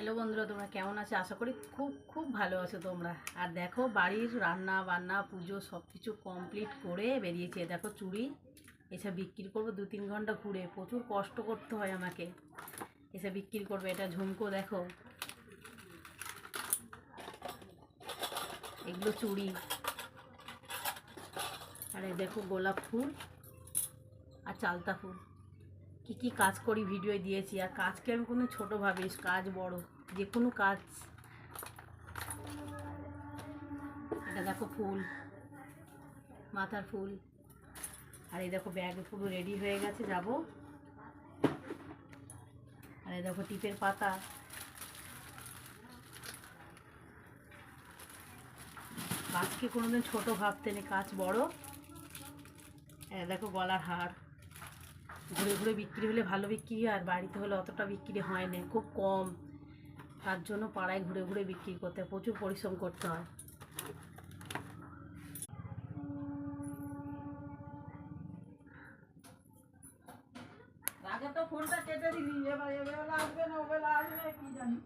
Hello বন্ধুরা, তোমরা কেমন আছো? আশা করি খুব খুব ভালো আছো তোমরা। আর দেখো, বাড়ির রান্না বান্না পুজো সব কিছু কমপ্লিট করে বেরিয়েছে। দেখো চুড়ি এসব বিক্রি করবো 2-3 ঘন্টা ঘুরে, প্রচুর কষ্ট করতে হয় আমাকে। এসব বিক্রি করবে। এটা ঝুমকো, দেখো এগুলো চুড়ি। আর এই দেখো গোলাপ ফুল আর চালতা ফুল। কি কি কাজ করি ভিডিও দিয়েছি। আর কাজকে আমি কোনো ছোটো ভাবিস, কাজ বড়, যে কোনো কাজ। এটা দেখো ফুল, মাথার ফুল। আর এই দেখো ব্যাগ পুরো রেডি হয়ে গেছে, যাব। আর এই দেখো টিপের পাতা। কাজকে কোনোদিন ছোট ভাবতে নেই, কাজ বড়। দেখো গলার হার। ঘুরে ঘুরে বিক্রি হলে ভালো বিক্রি হয়, আর বাড়িতে হলে অতটা বিক্রি হয় না, খুব কম। তার জন্য পাড়ায় ঘুরে ঘুরে বিক্রি করতে হয়, প্রচুর পরিশ্রম করতে হয়। আগে তো ফোনটা কেটে দিলি, এবার এবেলা আসবে না ওবেলা আসবে কি জানি।